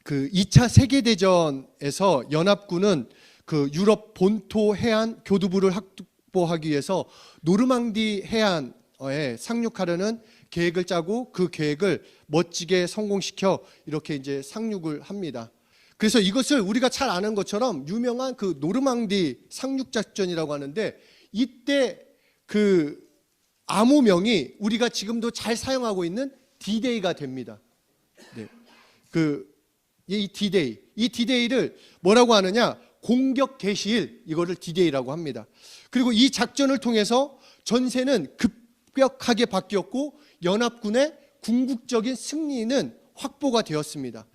그 2차 세계대전에서 연합군은 그 유럽 본토 해안 교두부를 확보하기 위해서 노르망디 해안에 상륙하려는 계획을 짜고 그 계획을 멋지게 성공시켜 이렇게 이제 상륙을 합니다. 그래서 이것을 우리가 잘 아는 것처럼 유명한 그 노르망디 상륙작전이라고 하는데, 이때 그 암호명이 우리가 지금도 잘 사용하고 있는 D-Day가 됩니다. 네. 이 D-Day를 뭐라고 하느냐? 공격 개시일, 이거를 D-Day라고 합니다. 그리고 이 작전을 통해서 전세는 급격하게 바뀌었고 연합군의 궁극적인 승리는 확보가 되었습니다.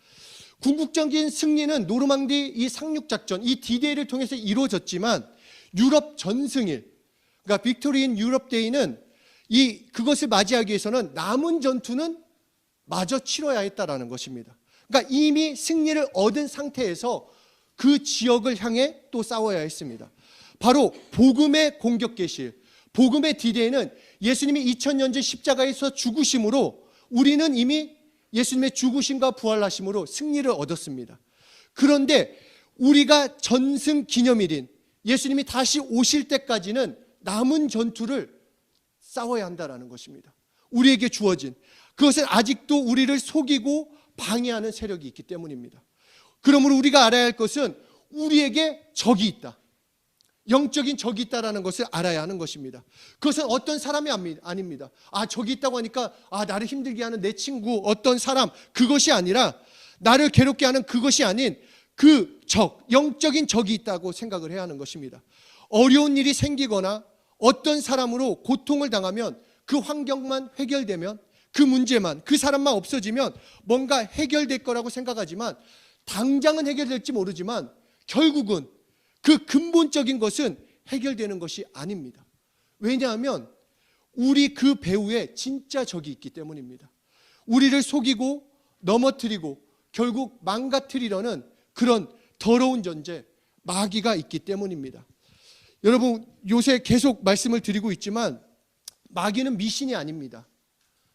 궁극적인 승리는 노르망디 이 상륙작전, 이 D-Day를 통해서 이루어졌지만 유럽 전승일, 그러니까 빅토리 인 유럽 데이는 그것을 맞이하기 위해서는 남은 전투는 마저 치러야 했다라는 것입니다. 그러니까 이미 승리를 얻은 상태에서 그 지역을 향해 또 싸워야 했습니다. 바로 복음의 공격 개시일, 복음의 D-Day는 예수님이 2000년 전 십자가에서 죽으심으로 우리는 이미 예수님의 죽으심과 부활하심으로 승리를 얻었습니다. 그런데 우리가 전승 기념일인 예수님이 다시 오실 때까지는 남은 전투를 싸워야 한다는 것입니다. 우리에게 주어진 그것은 아직도 우리를 속이고 방해하는 세력이 있기 때문입니다. 그러므로 우리가 알아야 할 것은 우리에게 적이 있다, 영적인 적이 있다는 것을 알아야 하는 것입니다. 그것은 어떤 사람이 아닙니다. 적이 있다고 하니까 나를 힘들게 하는 내 친구, 어떤 사람, 그것이 아니라 나를 괴롭게 하는 그것이 아닌 그 적, 영적인 적이 있다고 생각을 해야 하는 것입니다. 어려운 일이 생기거나 어떤 사람으로 고통을 당하면 그 환경만 해결되면, 그 문제만, 그 사람만 없어지면 뭔가 해결될 거라고 생각하지만 당장은 해결될지 모르지만 결국은 그 근본적인 것은 해결되는 것이 아닙니다. 왜냐하면 우리 그 배후에 진짜 적이 있기 때문입니다. 우리를 속이고 넘어뜨리고 결국 망가뜨리려는 그런 더러운 존재, 마귀가 있기 때문입니다. 여러분, 요새 계속 말씀을 드리고 있지만 마귀는 미신이 아닙니다.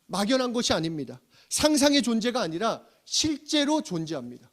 막연한 것이 아닙니다. 상상의 존재가 아니라 실제로 존재합니다.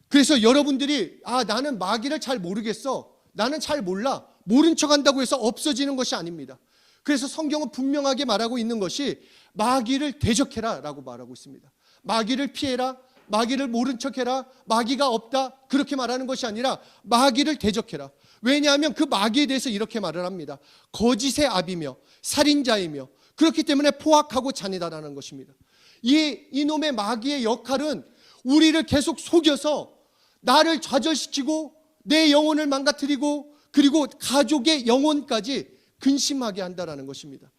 그래서 여러분들이 나는 마귀를 잘 모르겠어, 나는 잘 몰라, 모른 척한다고 해서 없어지는 것이 아닙니다. 그래서 성경은 분명하게 말하고 있는 것이 마귀를 대적해라 라고 말하고 있습니다. 마귀를 피해라, 마귀를 모른 척해라, 마귀가 없다, 그렇게 말하는 것이 아니라 마귀를 대적해라. 왜냐하면 그 마귀에 대해서 이렇게 말을 합니다. 거짓의 아비며 살인자이며, 그렇기 때문에 포악하고 잔인하다는 것입니다. 이놈의 마귀의 역할은 우리를 계속 속여서 나를 좌절시키고 내 영혼을 망가뜨리고 그리고 가족의 영혼까지 근심하게 한다는 것입니다.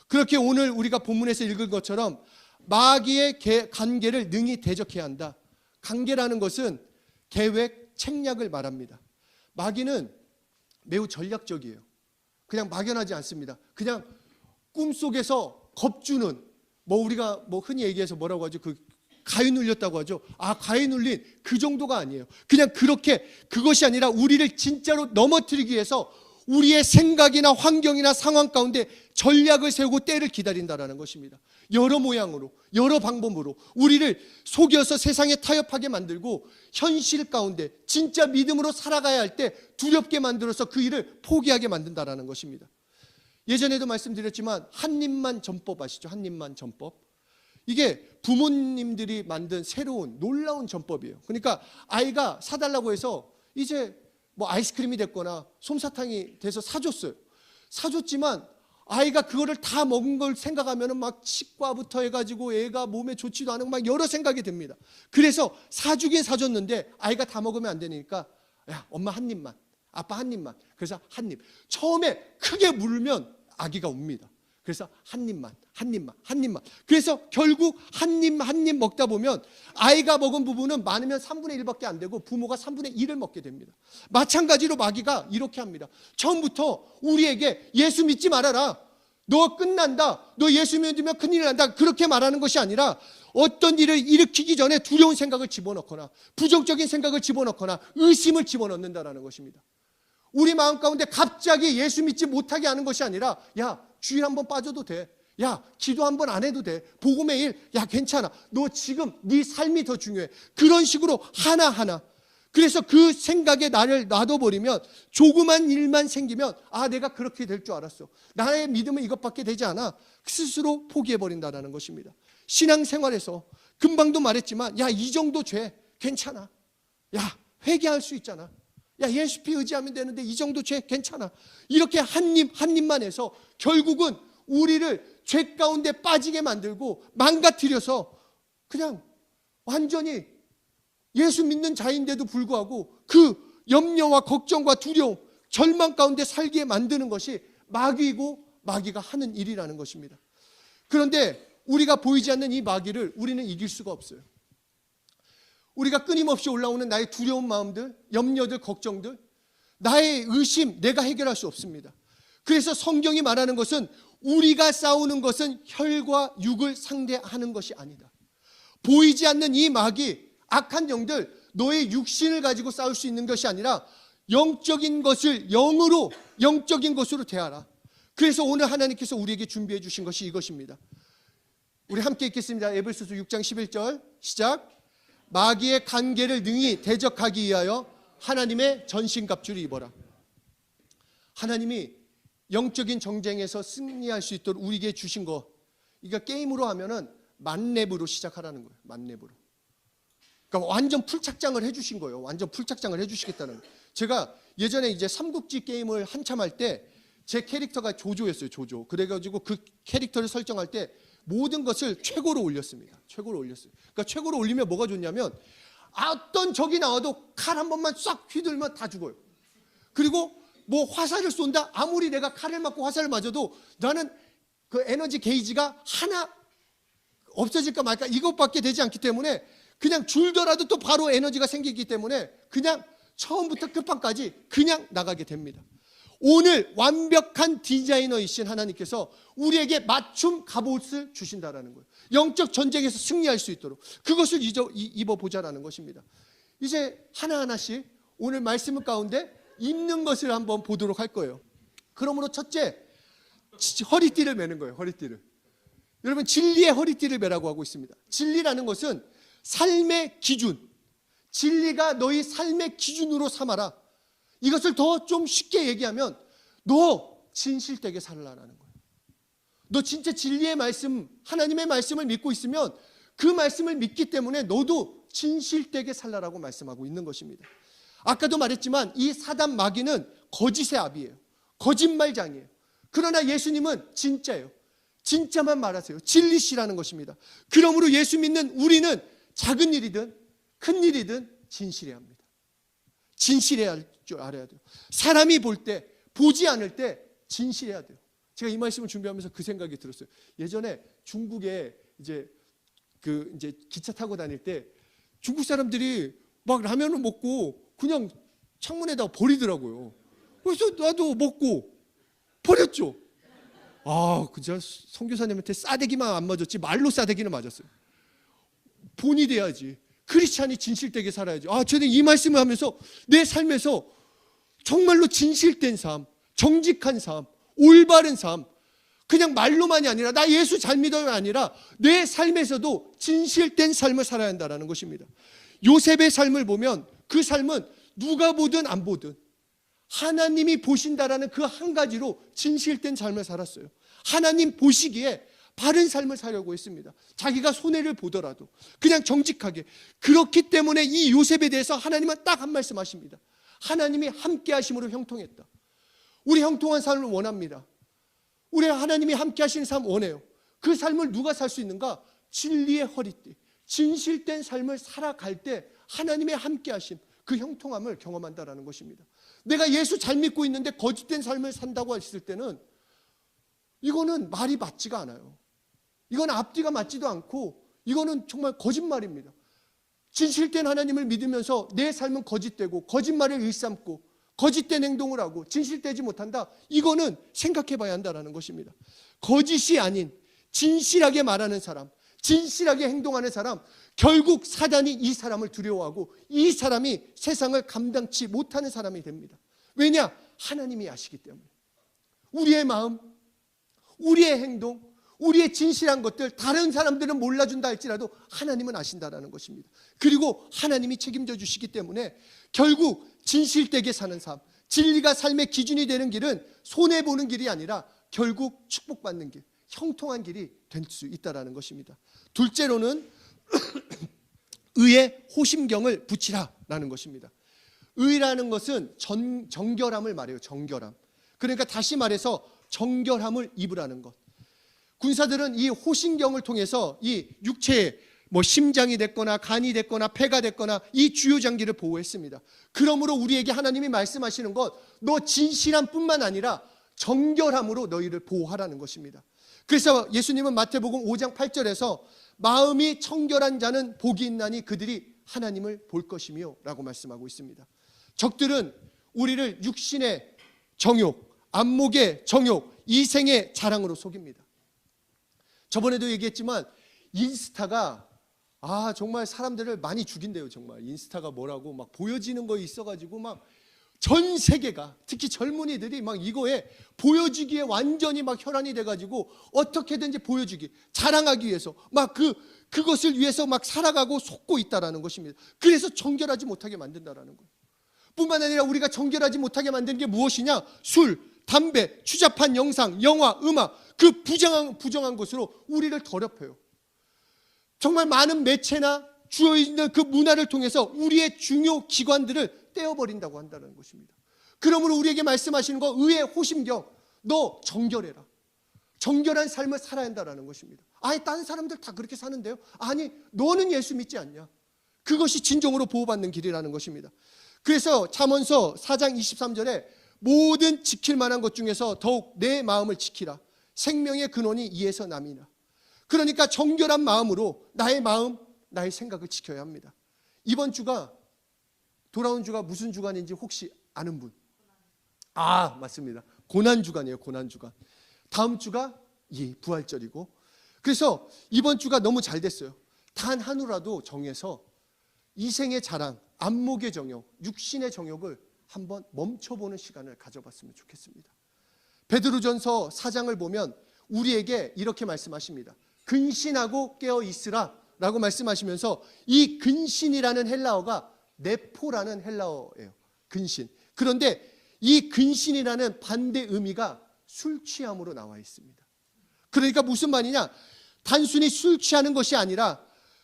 그렇게 오늘 우리가 본문에서 읽은 것처럼 마귀의 관계를 능히 대적해야 한다. 관계라는 것은 계획, 책략을 말합니다. 마귀는 매우 전략적이에요. 그냥 막연하지 않습니다. 그냥 꿈속에서 겁주는, 우리가 흔히 얘기해서 뭐라고 하죠? 가위 눌렸다고 하죠. 가위 눌린 그 정도가 아니에요. 그냥 그것이 아니라 우리를 진짜로 넘어뜨리기 위해서 우리의 생각이나 환경이나 상황 가운데 전략을 세우고 때를 기다린다는 것입니다. 여러 모양으로, 여러 방법으로 우리를 속여서 세상에 타협하게 만들고 현실 가운데 진짜 믿음으로 살아가야 할 때 두렵게 만들어서 그 일을 포기하게 만든다는 것입니다. 예전에도 말씀드렸지만 한입만 전법 아시죠? 한입만 전법. 이게 부모님들이 만든 새로운 놀라운 전법이에요. 그러니까 아이가 사달라고 해서 이제 아이스크림이 됐거나 솜사탕이 돼서 사줬어요. 사줬지만 아이가 그거를 다 먹은 걸 생각하면 막 치과부터 해가지고 애가 몸에 좋지도 않은 막 여러 생각이 듭니다. 그래서 사주긴 사줬는데 아이가 다 먹으면 안 되니까 엄마 한 입만, 아빠 한 입만. 그래서 한 입. 처음에 크게 물면 아기가 웁니다. 그래서 한 입만. 그래서 결국 한 입 먹다 보면 아이가 먹은 부분은 많으면 3분의 1밖에 안 되고 부모가 3분의 1을 먹게 됩니다. 마찬가지로 마귀가 이렇게 합니다. 처음부터 우리에게 예수 믿지 말아라, 너 끝난다, 너 예수 믿으면 큰일 난다, 그렇게 말하는 것이 아니라 어떤 일을 일으키기 전에 두려운 생각을 집어넣거나 부정적인 생각을 집어넣거나 의심을 집어넣는다는 것입니다. 우리 마음 가운데 갑자기 예수 믿지 못하게 하는 것이 아니라 주일 한번 빠져도 돼, 야, 기도 한 번 안 해도 돼. 복음의 일, 야, 괜찮아. 너 지금 네 삶이 더 중요해. 그런 식으로 하나하나. 그래서 그 생각에 나를 놔둬버리면 조그만 일만 생기면 아, 내가 그렇게 될 줄 알았어. 나의 믿음은 이것밖에 되지 않아. 스스로 포기해버린다는 것입니다. 신앙생활에서 금방도 말했지만 야, 이 정도 죄 괜찮아. 야, 회개할 수 있잖아. 야, 예수 피 의지하면 되는데 이 정도 죄 괜찮아. 이렇게 한 입만 해서 결국은 우리를 죄 가운데 빠지게 만들고 망가뜨려서 그냥 완전히 예수 믿는 자인데도 불구하고 그 염려와 걱정과 두려움, 절망 가운데 살게 만드는 것이 마귀이고 마귀가 하는 일이라는 것입니다. 그런데 우리가 보이지 않는 이 마귀를 우리는 이길 수가 없어요. 우리가 끊임없이 올라오는 나의 두려운 마음들, 염려들, 걱정들, 나의 의심, 내가 해결할 수 없습니다. 그래서 성경이 말하는 것은 우리가 싸우는 것은 혈과 육을 상대하는 것이 아니다. 보이지 않는 이 마귀, 악한 영들, 너의 육신을 가지고 싸울 수 있는 것이 아니라 영적인 것을 영으로, 영적인 것으로 대하라. 그래서 오늘 하나님께서 우리에게 준비해 주신 것이 이것입니다. 우리 함께 읽겠습니다. 에베소서 6장 11절 시작. 마귀의 간계를 능히 대적하기 위하여 하나님의 전신갑주를 입어라. 하나님이 영적인 정쟁에서 승리할 수 있도록 우리에게 주신 거, 그러니까 게임으로 하면은 만렙으로 시작하라는 거예요. 만렙으로. 그러니까 완전 풀착장을 해주신 거예요. 완전 풀착장을 해주시겠다는 거예요. 제가 예전에 이제 삼국지 게임을 한참 할 때 제 캐릭터가 조조였어요. 조조. 그래가지고 그 캐릭터를 설정할 때 모든 것을 최고로 올렸습니다. 최고로 올렸어요. 그러니까 최고로 올리면 뭐가 좋냐면 어떤 적이 나와도 칼 한 번만 싹 휘둘면 다 죽어요. 그리고 뭐 화살을 쏜다? 아무리 내가 칼을 맞고 화살을 맞아도 나는 그 에너지 게이지가 하나 없어질까 말까 이것밖에 되지 않기 때문에 그냥 줄더라도 또 바로 에너지가 생기기 때문에 그냥 처음부터 끝판까지 그냥 나가게 됩니다. 오늘 완벽한 디자이너이신 하나님께서 우리에게 맞춤 갑옷을 주신다라는 거예요. 영적 전쟁에서 승리할 수 있도록 그것을 입어보자라는 것입니다. 이제 하나하나씩 오늘 말씀 가운데 입는 것을 한번 보도록 할 거예요. 그러므로 첫째, 허리띠를 매는 거예요. 허리띠를. 여러분, 진리의 허리띠를 매라고 하고 있습니다. 진리라는 것은 삶의 기준, 진리가 너희 삶의 기준으로 삼아라. 이것을 더 좀 쉽게 얘기하면 너 진실되게 살라라는 거예요. 너 진짜 진리의 말씀, 하나님의 말씀을 믿고 있으면 그 말씀을 믿기 때문에 너도 진실되게 살라라고 말씀하고 있는 것입니다. 아까도 말했지만 이 사단 마귀는 거짓의 아비예요. 거짓말장이에요. 그러나 예수님은 진짜예요. 진짜만 말하세요. 진리시라는 것입니다. 그러므로 예수 믿는 우리는 작은 일이든 큰 일이든 진실해야 합니다. 진실해야 할 줄 알아야 돼요. 사람이 볼 때, 보지 않을 때 진실해야 돼요. 제가 이 말씀을 준비하면서 그 생각이 들었어요. 예전에 중국에 이제 기차 타고 다닐 때 중국 사람들이 막 라면을 먹고 그냥 창문에다가 버리더라고요. 그래서 나도 먹고 버렸죠. 그저 선교사님한테 싸대기만 안 맞았지 말로 싸대기는 맞았어요. 본이 돼야지. 크리스찬이 진실되게 살아야지. 저는 이 말씀을 하면서 내 삶에서 정말로 진실된 삶, 정직한 삶, 올바른 삶, 그냥 말로만이 아니라 나 예수 잘 믿어요 아니라 내 삶에서도 진실된 삶을 살아야 한다는 것입니다. 요셉의 삶을 보면 그 삶은 누가 보든 안 보든 하나님이 보신다라는 그 한 가지로 진실된 삶을 살았어요. 하나님 보시기에 바른 삶을 살려고 했습니다. 자기가 손해를 보더라도 그냥 정직하게. 그렇기 때문에 이 요셉에 대해서 하나님은 딱 한 말씀 하십니다. 하나님이 함께 하심으로 형통했다. 우리 형통한 삶을 원합니다. 우리 하나님이 함께 하시는 삶 원해요. 그 삶을 누가 살 수 있는가? 진리의 허리띠, 진실된 삶을 살아갈 때 하나님의 함께 하심, 그 형통함을 경험한다라는 것입니다. 내가 예수 잘 믿고 있는데 거짓된 삶을 산다고 했을 때는 이거는 말이 맞지가 않아요. 이건 앞뒤가 맞지도 않고 이거는 정말 거짓말입니다. 진실된 하나님을 믿으면서 내 삶은 거짓되고 거짓말을 일삼고 거짓된 행동을 하고 진실되지 못한다. 이거는 생각해 봐야 한다는 것입니다. 거짓이 아닌 진실하게 말하는 사람, 진실하게 행동하는 사람, 결국 사단이 이 사람을 두려워하고 이 사람이 세상을 감당치 못하는 사람이 됩니다. 왜냐? 하나님이 아시기 때문에. 우리의 마음, 우리의 행동, 우리의 진실한 것들 다른 사람들은 몰라준다 할지라도 하나님은 아신다라는 것입니다. 그리고 하나님이 책임져 주시기 때문에 결국 진실되게 사는 삶, 진리가 삶의 기준이 되는 길은 손해보는 길이 아니라 결국 축복받는 길, 형통한 길이 될 수 있다는 것입니다. 둘째로는 의에 호심경을 붙이라라는 것입니다. 의라는 것은 정결함을 말해요. 정결함. 그러니까 다시 말해서 정결함을 입으라는 것. 군사들은 이 호심경을 통해서 이 육체에 심장이 됐거나 간이 됐거나 폐가 됐거나 이 주요 장기를 보호했습니다. 그러므로 우리에게 하나님이 말씀하시는 것, 너 진실함 뿐만 아니라 정결함으로 너희를 보호하라는 것입니다. 그래서 예수님은 마태복음 5장 8절에서 마음이 청결한 자는 복이 있나니 그들이 하나님을 볼 것이며 라고 말씀하고 있습니다. 적들은 우리를 육신의 정욕, 안목의 정욕, 이생의 자랑으로 속입니다. 저번에도 얘기했지만 인스타가 정말 사람들을 많이 죽인대요. 정말 인스타가 뭐라고 막 보여지는 거 있어가지고 막 전 세계가 특히 젊은이들이 막 이거에 보여주기에 완전히 막 혈안이 돼가지고 어떻게든지 보여주기, 자랑하기 위해서 막 그것을 위해서 막 살아가고 속고 있다라는 것입니다. 그래서 정결하지 못하게 만든다라는 거예요. 뿐만 아니라 우리가 정결하지 못하게 만드는 게 무엇이냐? 술, 담배, 추잡한 영상, 영화, 음악, 그 부정한 것으로 우리를 더럽혀요. 정말 많은 매체나 주어있는 그 문화를 통해서 우리의 중요 기관들을 떼어버린다고 한다는 것입니다. 그러므로 우리에게 말씀하시는 거, 의의 호심경, 너 정결해라. 정결한 삶을 살아야 한다는 것입니다. 다른 사람들 다 그렇게 사는데요? 아니, 너는 예수 믿지 않냐? 그것이 진정으로 보호받는 길이라는 것입니다. 그래서 잠언서 4장 23절에 모든 지킬 만한 것 중에서 더욱 내 마음을 지키라. 생명의 근원이 이에서 남이나. 그러니까 정결한 마음으로 나의 마음, 나의 생각을 지켜야 합니다. 이번 주가 돌아온 주가 무슨 주간인지 혹시 아는 분? 맞습니다. 고난주간이에요. 고난주간. 다음 주가 부활절이고, 그래서 이번 주가 너무 잘 됐어요. 단 하루라도 정해서 이생의 자랑, 안목의 정욕, 육신의 정욕을 한번 멈춰보는 시간을 가져봤으면 좋겠습니다. 베드로전서 4장을 보면 우리에게 이렇게 말씀하십니다. 근신하고 깨어 있으라 라고 말씀하시면서, 이 근신이라는 헬라어가 네포라는 헬라어예요. 근신. 그런데 이 근신이라는 반대 의미가 술 취함으로 나와 있습니다. 그러니까 무슨 말이냐? 단순히 술 취하는 것이 아니라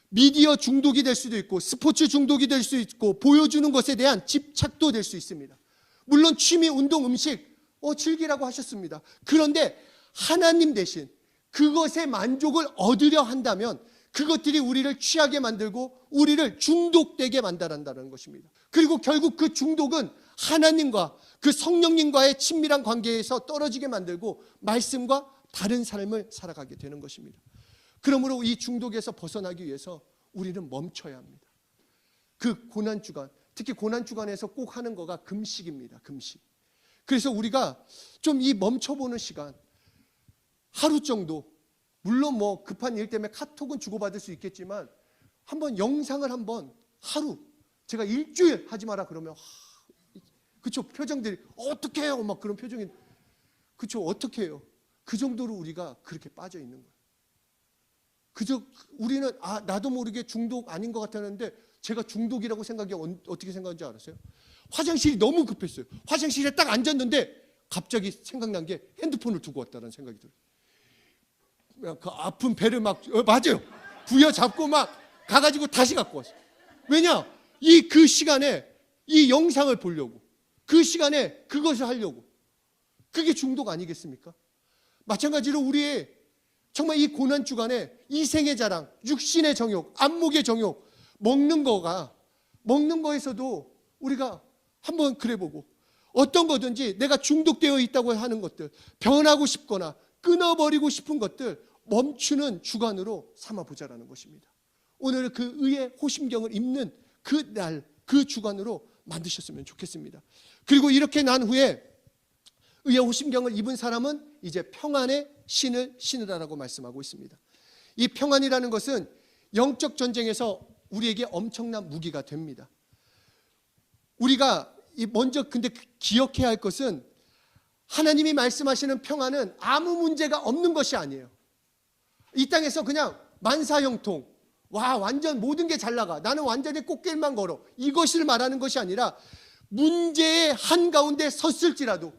미디어 중독이 될 수도 있고, 스포츠 중독이 될 수 있고, 보여주는 것에 대한 집착도 될 수 있습니다. 물론 취미, 운동, 음식 즐기라고 하셨습니다. 그런데 하나님 대신 그것에 만족을 얻으려 한다면 그것들이 우리를 취하게 만들고 우리를 중독되게 만든다는 것입니다. 그리고 결국 그 중독은 하나님과 그 성령님과의 친밀한 관계에서 떨어지게 만들고 말씀과 다른 삶을 살아가게 되는 것입니다. 그러므로 이 중독에서 벗어나기 위해서 우리는 멈춰야 합니다. 그 고난주간, 특히 고난주간에서 꼭 하는 거가 금식입니다. 금식. 그래서 우리가 좀 이 멈춰보는 시간, 하루 정도, 물론 급한 일 때문에 카톡은 주고받을 수 있겠지만 한번 영상을 한번 하루, 제가 일주일 하지 마라 그러면 그쵸, 표정들이 어떻게 해요? 막 그런 표정이, 그쵸, 어떻게 해요? 그 정도로 우리가 그렇게 빠져 있는 거예요. 그저 우리는 나도 모르게 중독 아닌 것 같았는데 제가 중독이라고 생각이 어떻게 생각하는지 알았어요? 화장실이 너무 급했어요. 화장실에 딱 앉았는데 갑자기 생각난 게 핸드폰을 두고 왔다는 생각이 들어요. 그 아픈 배를 맞아요. 부여잡고 막 가가지고 다시 갖고 왔어요. 왜냐? 그 시간에 이 영상을 보려고, 그 시간에 그것을 하려고. 그게 중독 아니겠습니까? 마찬가지로 우리의 정말 이 고난 주간에 이생의 자랑, 육신의 정욕, 안목의 정욕, 먹는 거에서도 우리가 한번 그래보고, 어떤 거든지 내가 중독되어 있다고 하는 것들, 변하고 싶거나 끊어버리고 싶은 것들 멈추는 주간으로 삼아보자라는 것입니다. 오늘 그 의의 호심경을 입는 그 날, 그 주간으로 만드셨으면 좋겠습니다. 그리고 이렇게 난 후에 의의 호심경을 입은 사람은 이제 평안의 신을 신으라라고 말씀하고 있습니다. 이 평안이라는 것은 영적 전쟁에서 우리에게 엄청난 무기가 됩니다. 우리가 먼저 근데 기억해야 할 것은, 하나님이 말씀하시는 평안은 아무 문제가 없는 것이 아니에요. 이 땅에서 그냥 만사형통, 와 완전 모든 게 잘 나가, 나는 완전히 꽃길만 걸어, 이것을 말하는 것이 아니라 문제의 한가운데 섰을지라도,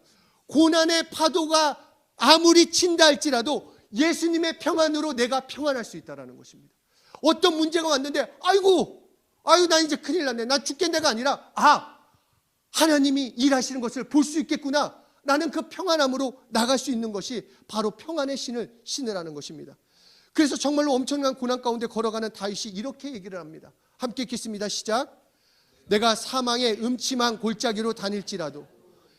고난의 파도가 아무리 친다 할지라도 예수님의 평안으로 내가 평안할 수 있다는 것입니다. 어떤 문제가 왔는데 아이고 나 이제 큰일 났네, 나 죽겠네가 아니라 하나님이 일하시는 것을 볼 수 있겠구나, 나는 그 평안함으로 나갈 수 있는 것이 바로 평안의 신을 신으라는 것입니다. 그래서 정말로 엄청난 고난 가운데 걸어가는 다윗이 이렇게 얘기를 합니다. 함께 읽겠습니다. 시작. 내가 사망의 음침한 골짜기로 다닐지라도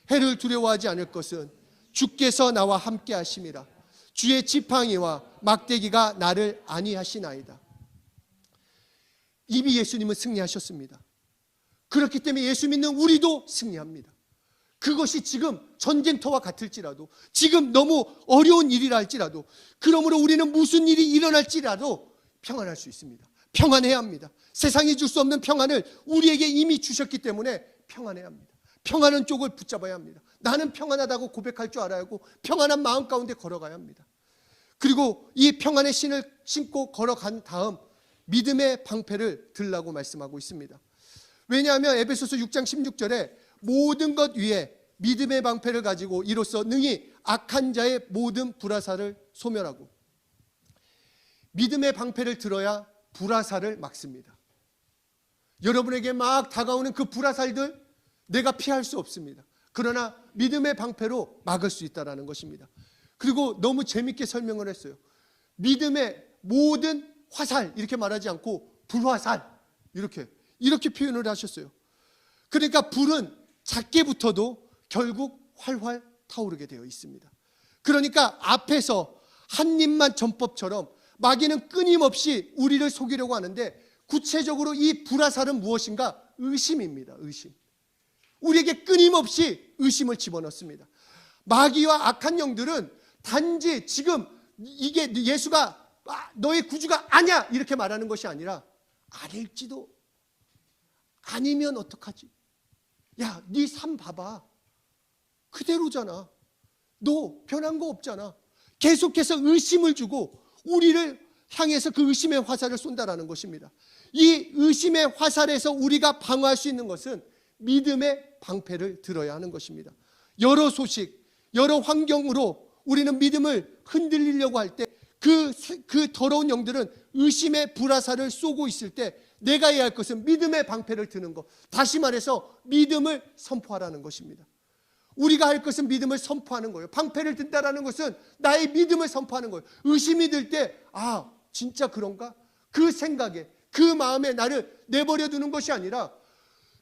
해를 두려워하지 않을 것은 주께서 나와 함께 하심이라. 주의 지팡이와 막대기가 나를 안위하시나이다. 이미 예수님은 승리하셨습니다. 그렇기 때문에 예수 믿는 우리도 승리합니다. 그것이 지금 전쟁터와 같을지라도, 지금 너무 어려운 일이라 할지라도, 그러므로 우리는 무슨 일이 일어날지라도 평안할 수 있습니다. 평안해야 합니다. 세상이 줄 수 없는 평안을 우리에게 이미 주셨기 때문에 평안해야 합니다. 평안한 쪽을 붙잡아야 합니다. 나는 평안하다고 고백할 줄 알아야 하고 평안한 마음 가운데 걸어가야 합니다. 그리고 이 평안의 신을 신고 걸어간 다음 믿음의 방패를 들라고 말씀하고 있습니다. 왜냐하면 에베소서 6장 16절에 모든 것 위에 믿음의 방패를 가지고 이로써 능히 악한 자의 모든 불화살을 소멸하고, 믿음의 방패를 들어야 불화살을 막습니다. 여러분에게 막 다가오는 그 불화살들 내가 피할 수 없습니다. 그러나 믿음의 방패로 막을 수 있다는 것입니다. 그리고 너무 재밌게 설명을 했어요. 믿음의 모든 화살 이렇게 말하지 않고 불화살 이렇게 표현을 하셨어요. 그러니까 불은 작게 붙어도 결국 활활 타오르게 되어 있습니다. 그러니까 앞에서 한 입만 전법처럼 마귀는 끊임없이 우리를 속이려고 하는데, 구체적으로 이 불화살은 무엇인가? 의심입니다. 의심. 우리에게 끊임없이 의심을 집어넣습니다. 마귀와 악한 영들은 단지 지금 이게 예수가 너의 구주가 아니야 이렇게 말하는 것이 아니라, 아닐지도, 아니면 어떡하지? 야, 네 삶 봐봐, 그대로잖아, 너 변한 거 없잖아. 계속해서 의심을 주고 우리를 향해서 그 의심의 화살을 쏜다라는 것입니다. 이 의심의 화살에서 우리가 방어할 수 있는 것은 믿음의 방패를 들어야 하는 것입니다. 여러 소식, 여러 환경으로 우리는 믿음을 흔들리려고 할 때 그 더러운 영들은 의심의 불화살을 쏘고 있을 때 내가 해야 할 것은 믿음의 방패를 드는 것, 다시 말해서 믿음을 선포하라는 것입니다. 우리가 할 것은 믿음을 선포하는 거예요. 방패를 든다라는 것은 나의 믿음을 선포하는 거예요. 의심이 들 때 진짜 그런가? 그 생각에, 그 마음에 나를 내버려 두는 것이 아니라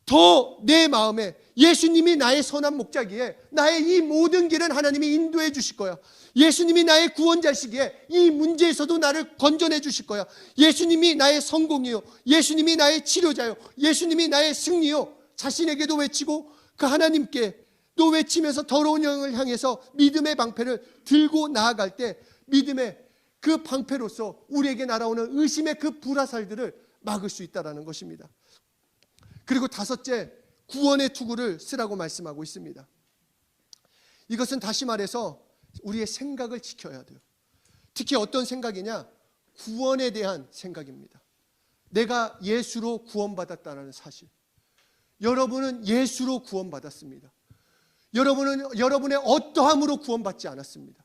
더 내 마음에 예수님이 나의 선한 목자기에 나의 이 모든 길은 하나님이 인도해 주실 거야. 예수님이 나의 구원자시기에 이 문제에서도 나를 건져내 주실 거야. 예수님이 나의 성공이요, 예수님이 나의 치료자요, 예수님이 나의 승리요, 자신에게도 외치고 그 하나님께 또 외치면서 더러운 영을 향해서 믿음의 방패를 들고 나아갈 때 믿음의 그 방패로서 우리에게 날아오는 의심의 그 불화살들을 막을 수 있다는 것입니다. 그리고 다섯째, 구원의 투구를 쓰라고 말씀하고 있습니다. 이것은 다시 말해서 우리의 생각을 지켜야 돼요. 특히 어떤 생각이냐? 구원에 대한 생각입니다. 내가 예수로 구원받았다는 사실. 여러분은 예수로 구원받았습니다. 여러분은 여러분의 어떠함으로 구원받지 않았습니다.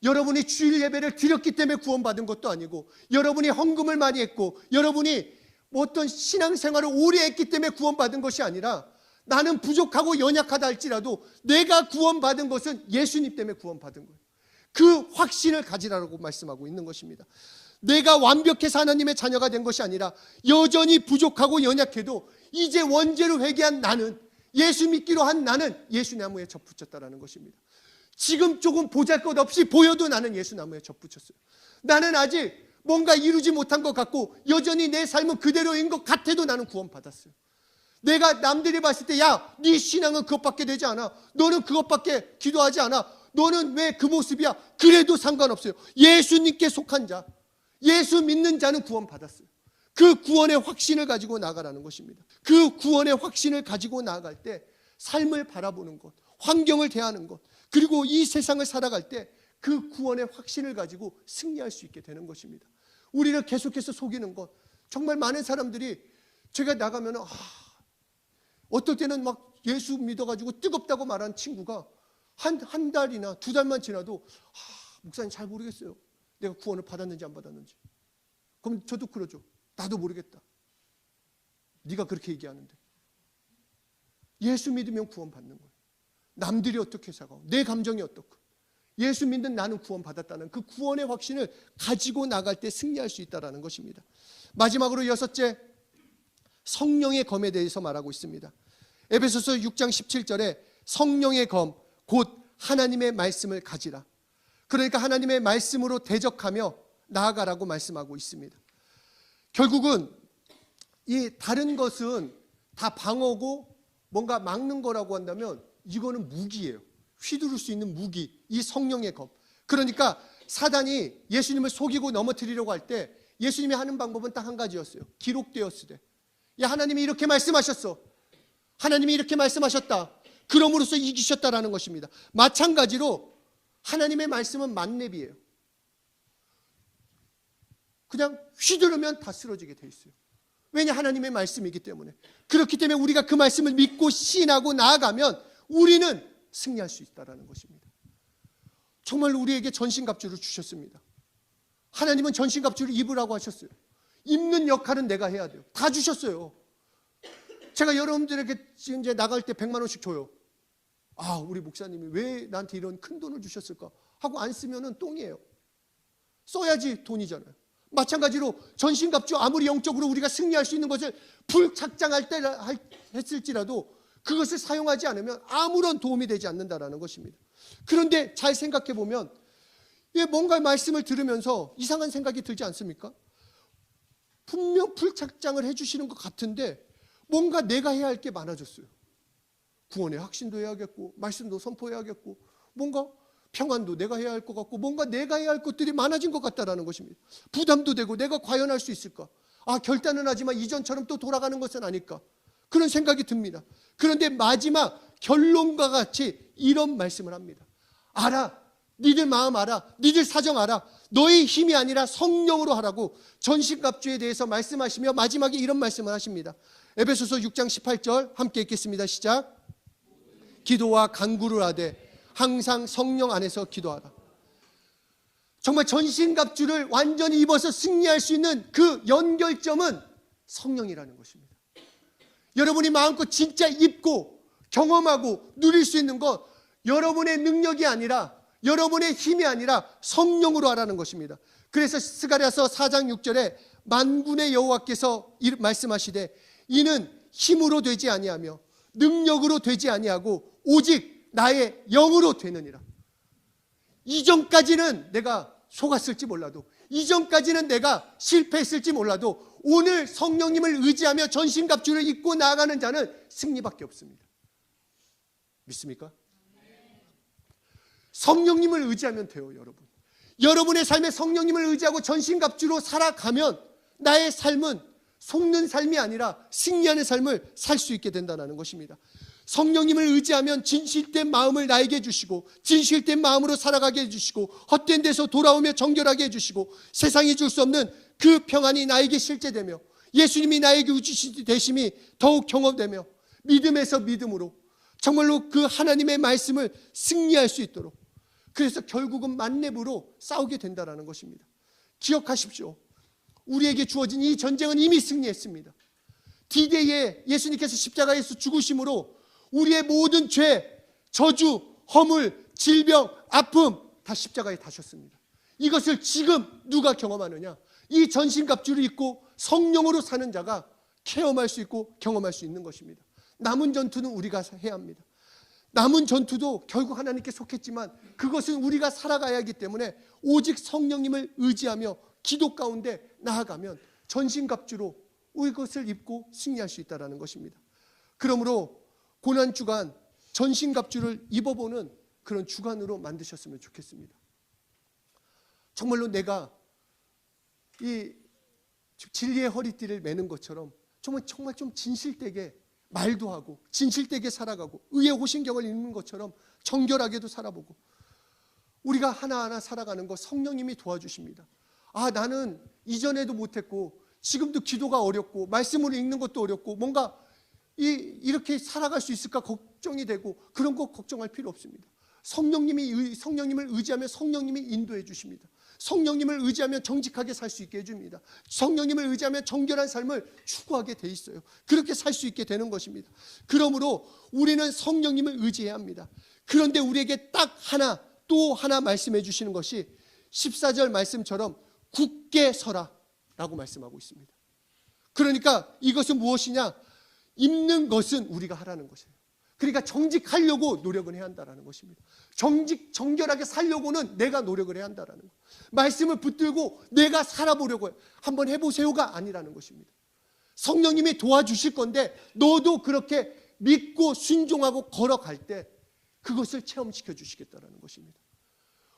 여러분이 주일 예배를 드렸기 때문에 구원받은 것도 아니고, 여러분이 헌금을 많이 했고, 여러분이 어떤 신앙생활을 오래 했기 때문에 구원받은 것이 아니라, 나는 부족하고 연약하다 할지라도 내가 구원받은 것은 예수님 때문에 구원받은 거예요. 그 확신을 가지라고 말씀하고 있는 것입니다. 내가 완벽해서 하나님의 자녀가 된 것이 아니라 여전히 부족하고 연약해도 이제 원죄를 회개한 나는, 예수 믿기로 한 나는 예수나무에 접붙였다라는 것입니다. 지금 조금 보잘것없이 보여도 나는 예수나무에 접붙였어요. 나는 아직 뭔가 이루지 못한 것 같고 여전히 내 삶은 그대로인 것 같아도 나는 구원받았어요. 내가 남들이 봤을 때, 야, 네 신앙은 그것밖에 되지 않아, 너는 그것밖에 기도하지 않아, 너는 왜 그 모습이야? 그래도 상관없어요. 예수님께 속한 자, 예수 믿는 자는 구원받았어요. 그 구원의 확신을 가지고 나아가라는 것입니다. 그 구원의 확신을 가지고 나아갈 때 삶을 바라보는 것, 환경을 대하는 것, 그리고 이 세상을 살아갈 때 그 구원의 확신을 가지고 승리할 수 있게 되는 것입니다. 우리를 계속해서 속이는 것, 정말 많은 사람들이 제가 나가면 어떨 때는 막 예수 믿어가지고 뜨겁다고 말하는 친구가 한 달이나 2달만 지나도 목사님 잘 모르겠어요. 내가 구원을 받았는지 안 받았는지. 그럼 저도 그러죠. 나도 모르겠다. 네가 그렇게 얘기하는데. 예수 믿으면 구원 받는 거예요. 남들이 어떻게 생각하고 내 감정이 어떻고, 예수 믿는 나는 구원 받았다는 그 구원의 확신을 가지고 나갈 때 승리할 수 있다는 것입니다. 마지막으로 6째, 성령의 검에 대해서 말하고 있습니다. 에베소서 6장 17절에 성령의 검 곧 하나님의 말씀을 가지라. 그러니까 하나님의 말씀으로 대적하며 나아가라고 말씀하고 있습니다. 결국은 이 다른 것은 다 방어고 뭔가 막는 거라고 한다면 이거는 무기예요. 휘두를 수 있는 무기, 이 성령의 검. 그러니까 사단이 예수님을 속이고 넘어뜨리려고 할 때 예수님이 하는 방법은 딱 한 가지였어요. 기록되었으되, 야, 하나님이 이렇게 말씀하셨어. 하나님이 이렇게 말씀하셨다. 그럼으로써 이기셨다라는 것입니다. 마찬가지로 하나님의 말씀은 만렙이에요. 그냥 휘두르면 다 쓰러지게 돼 있어요. 왜냐? 하나님의 말씀이기 때문에. 그렇기 때문에 우리가 그 말씀을 믿고 신하고 나아가면 우리는 승리할 수 있다는 것입니다. 정말 우리에게 전신갑주를 주셨습니다. 하나님은 전신갑주를 입으라고 하셨어요. 입는 역할은 내가 해야 돼요. 다 주셨어요. 제가 여러분들에게 이제 나갈 때 100만 원씩 줘요. 우리 목사님이 왜 나한테 이런 큰 돈을 주셨을까 하고 안 쓰면은 똥이에요. 써야지 돈이잖아요. 마찬가지로 전신갑주, 아무리 영적으로 우리가 승리할 수 있는 것을 불착장할 때 했을지라도 그것을 사용하지 않으면 아무런 도움이 되지 않는다라는 것입니다. 그런데 잘 생각해 보면 뭔가 말씀을 들으면서 이상한 생각이 들지 않습니까? 분명 불착장을 해주시는 것 같은데 뭔가 내가 해야 할 게 많아졌어요. 구원의 확신도 해야겠고, 말씀도 선포해야겠고, 뭔가 평안도 내가 해야 할 것 같고, 뭔가 내가 해야 할 것들이 많아진 것 같다라는 것입니다. 부담도 되고, 내가 과연 할 수 있을까? 결단은 하지만 이전처럼 또 돌아가는 것은 아닐까? 그런 생각이 듭니다. 그런데 마지막 결론과 같이 이런 말씀을 합니다. 알아. 니들 마음 알아. 니들 사정 알아. 너의 힘이 아니라 성령으로 하라고 전신갑주에 대해서 말씀하시며 마지막에 이런 말씀을 하십니다. 에베소서 6장 18절 함께 읽겠습니다. 시작. 기도와 간구를 하되 항상 성령 안에서 기도하라. 정말 전신갑주를 완전히 입어서 승리할 수 있는 그 연결점은 성령이라는 것입니다. 여러분이 마음껏 진짜 입고 경험하고 누릴 수 있는 것, 여러분의 능력이 아니라, 여러분의 힘이 아니라 성령으로 하라는 것입니다. 그래서 스가랴서 4장 6절에 만군의 여호와께서 말씀하시되 이는 힘으로 되지 아니하며 능력으로 되지 아니하고 오직 나의 영으로 되느니라. 이전까지는 내가 속았을지 몰라도, 이전까지는 내가 실패했을지 몰라도 오늘 성령님을 의지하며 전신갑주를 입고 나아가는 자는 승리밖에 없습니다. 믿습니까? 성령님을 의지하면 돼요, 여러분. 여러분의 삶에 성령님을 의지하고 전신갑주로 살아가면 나의 삶은 속는 삶이 아니라 승리하는 삶을 살 수 있게 된다는 것입니다. 성령님을 의지하면 진실된 마음을 나에게 주시고, 진실된 마음으로 살아가게 해주시고, 헛된 데서 돌아오며 정결하게 해주시고, 세상이 줄 수 없는 그 평안이 나에게 실제되며, 예수님이 나에게 우주시 되심이 더욱 경험되며, 믿음에서 믿음으로 정말로 그 하나님의 말씀을 승리할 수 있도록, 그래서 결국은 만렙으로 싸우게 된다는 것입니다. 기억하십시오. 우리에게 주어진 이 전쟁은 이미 승리했습니다. D-Day에 예수님께서 십자가에서 죽으심으로 우리의 모든 죄, 저주, 허물, 질병, 아픔 다 십자가에 다셨습니다. 이것을 지금 누가 경험하느냐? 이 전신갑주를 입고 성령으로 사는 자가 체험할 수 있고 경험할 수 있는 것입니다. 남은 전투는 우리가 해야 합니다. 남은 전투도 결국 하나님께 속했지만 그것은 우리가 살아가야 하기 때문에 오직 성령님을 의지하며 기도 가운데 나아가면 전신갑주로 이것을 입고 승리할 수 있다는 것입니다. 그러므로 고난주간 전신갑주를 입어보는 그런 주간으로 만드셨으면 좋겠습니다. 정말로 내가 이 진리의 허리띠를 매는 것처럼 정말 좀 진실되게 말도 하고 진실되게 살아가고 의의 호신경을 입는 것처럼 정결하게도 살아보고 우리가 하나하나 살아가는 거 성령님이 도와주십니다. 아, 나는 이전에도 못했고 지금도 기도가 어렵고 말씀을 읽는 것도 어렵고 뭔가 이렇게 살아갈 수 있을까 걱정이 되고 그런 거 걱정할 필요 없습니다. 성령님을 의지하면 성령님이 인도해 주십니다. 성령님을 의지하면 정직하게 살 수 있게 해줍니다. 성령님을 의지하면 정결한 삶을 추구하게 돼 있어요. 그렇게 살 수 있게 되는 것입니다. 그러므로 우리는 성령님을 의지해야 합니다. 그런데 우리에게 딱 하나 또 하나 말씀해 주시는 것이 14절 말씀처럼 굳게 서라 라고 말씀하고 있습니다. 그러니까 이것은 무엇이냐? 입는 것은 우리가 하라는 것이에요. 그러니까 정직하려고 노력은 해야 한다는 것입니다. 정결하게 살려고는 내가 노력을 해야 한다는 것. 말씀을 붙들고 내가 살아보려고 해요. 한번 해보세요가 아니라는 것입니다. 성령님이 도와주실 건데 너도 그렇게 믿고 순종하고 걸어갈 때 그것을 체험시켜 주시겠다는 것입니다.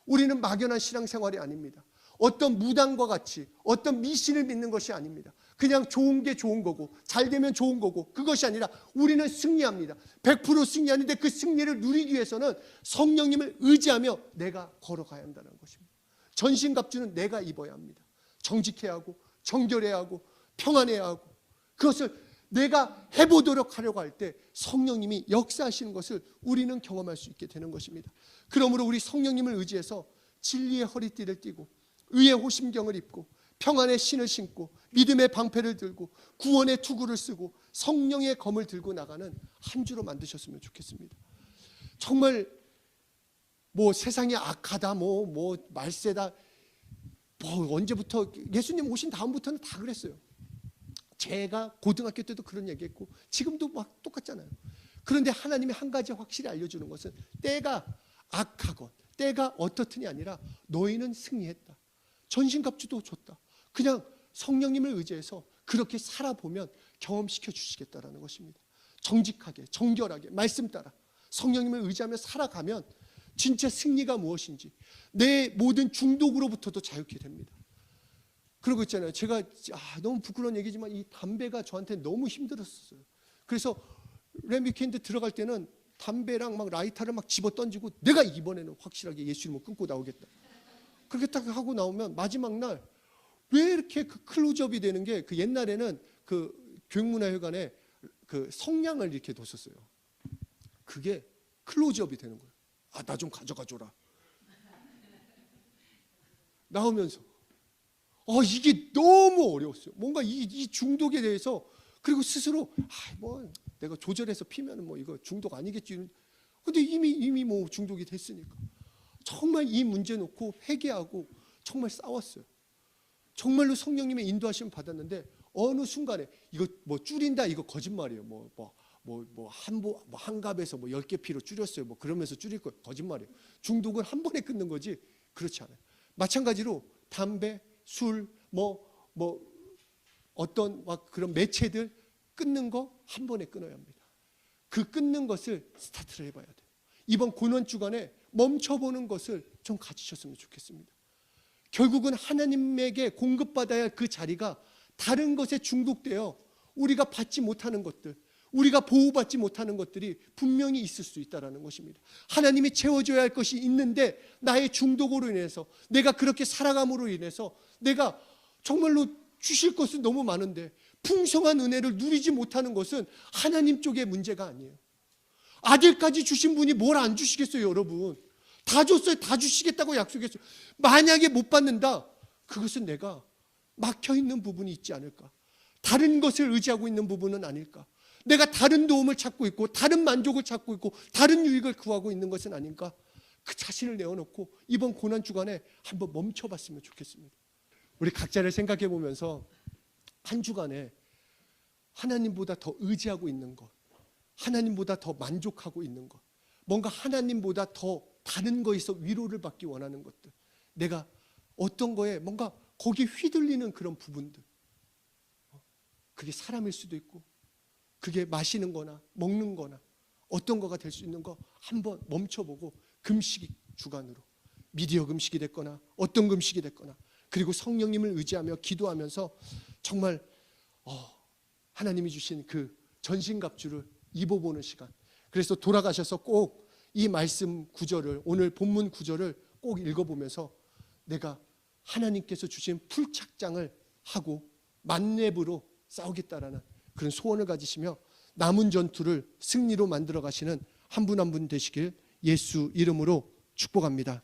우리는 막연한 신앙생활이 아닙니다. 어떤 무당과 같이 어떤 미신을 믿는 것이 아닙니다. 그냥 좋은 게 좋은 거고 잘 되면 좋은 거고 그것이 아니라 우리는 승리합니다. 100% 승리하는데 그 승리를 누리기 위해서는 성령님을 의지하며 내가 걸어가야 한다는 것입니다. 전신갑주는 내가 입어야 합니다. 정직해야 하고 정결해야 하고 평안해야 하고 그것을 내가 해보도록 하려고 할 때 성령님이 역사하시는 것을 우리는 경험할 수 있게 되는 것입니다. 그러므로 우리 성령님을 의지해서 진리의 허리띠를 띠고 의의 호심경을 입고 평안의 신을 신고 믿음의 방패를 들고 구원의 투구를 쓰고 성령의 검을 들고 나가는 한 주로 만드셨으면 좋겠습니다. 정말 뭐 세상이 악하다 뭐 말세다 뭐 언제부터 예수님 오신 다음부터는 다 그랬어요. 제가 고등학교 때도 그런 얘기했고 지금도 막 똑같잖아요. 그런데 하나님이 한 가지 확실히 알려주는 것은 때가 악하건 때가 어떻든이 아니라 너희는 승리했다. 전신갑주도 줬다. 그냥 성령님을 의지해서 그렇게 살아보면 경험시켜 주시겠다라는 것입니다. 정직하게 정결하게 말씀 따라 성령님을 의지하며 살아가면 진짜 승리가 무엇인지 내 모든 중독으로부터도 자유케 됩니다. 그러고 있잖아요. 제가 너무 부끄러운 얘기지만 이 담배가 저한테 너무 힘들었어요. 그래서 램비캔드 들어갈 때는 담배랑 막 라이터를 막 집어 던지고 내가 이번에는 확실하게 예수님을 끊고 나오겠다. 그렇게 딱 하고 나오면 마지막 날 왜 이렇게 그 클로즈업이 되는 게 그 옛날에는 그 교육문화회관에 그 성냥을 이렇게 뒀었어요. 그게 클로즈업이 되는 거예요. 아, 나 좀 가져가 줘라. 나오면서 이게 너무 어려웠어요. 뭔가 이 중독에 대해서 그리고 스스로 뭐 내가 조절해서 피면은 뭐 이거 중독 아니겠지. 근데 이미 뭐 중독이 됐으니까 정말 이 문제 놓고 회개하고 정말 싸웠어요. 정말로 성령님의 인도하심을 받았는데 어느 순간에 이거 뭐 줄인다 이거 거짓말이에요. 한 갑에서 10개 피로 줄였어요. 뭐 그러면서 줄일 거 거짓말이에요. 중독은 한 번에 끊는 거지 그렇지 않아요. 마찬가지로 담배, 술, 어떤 그런 매체들 끊는 거 한 번에 끊어야 합니다. 그 끊는 것을 스타트를 해봐야 돼요. 이번 고난 주간에 멈춰보는 것을 좀 가지셨으면 좋겠습니다. 결국은 하나님에게 공급받아야 할 그 자리가 다른 것에 중독되어 우리가 받지 못하는 것들, 우리가 보호받지 못하는 것들이 분명히 있을 수 있다는 것입니다. 하나님이 채워줘야 할 것이 있는데 나의 중독으로 인해서 내가 그렇게 살아감으로 인해서 내가 정말로 주실 것은 너무 많은데 풍성한 은혜를 누리지 못하는 것은 하나님 쪽의 문제가 아니에요. 아들까지 주신 분이 뭘 안 주시겠어요, 여러분. 다 줬어요. 다 주시겠다고 약속했어요. 만약에 못 받는다, 그것은 내가 막혀있는 부분이 있지 않을까. 다른 것을 의지하고 있는 부분은 아닐까. 내가 다른 도움을 찾고 있고 다른 만족을 찾고 있고 다른 유익을 구하고 있는 것은 아닌가. 그 자신을 내어놓고 이번 고난 주간에 한번 멈춰봤으면 좋겠습니다. 우리 각자를 생각해 보면서 한 주간에 하나님보다 더 의지하고 있는 것, 하나님보다 더 만족하고 있는 것, 뭔가 하나님보다 더 다른 거에서 위로를 받기 원하는 것들, 내가 어떤 거에 뭔가 거기에 휘둘리는 그런 부분들, 그게 사람일 수도 있고 그게 마시는 거나 먹는 거나 어떤 거가 될 수 있는 거 한번 멈춰보고 금식 주간으로 미디어 금식이 됐거나 어떤 금식이 됐거나 그리고 성령님을 의지하며 기도하면서 정말 하나님이 주신 그 전신갑주를 입어보는 시간. 그래서 돌아가셔서 꼭 이 말씀 구절을 오늘 본문 구절을 꼭 읽어보면서 내가 하나님께서 주신 풀착장을 하고 만렙으로 싸우겠다라는 그런 소원을 가지시며 남은 전투를 승리로 만들어 가시는 한 분 한 분 되시길 예수 이름으로 축복합니다.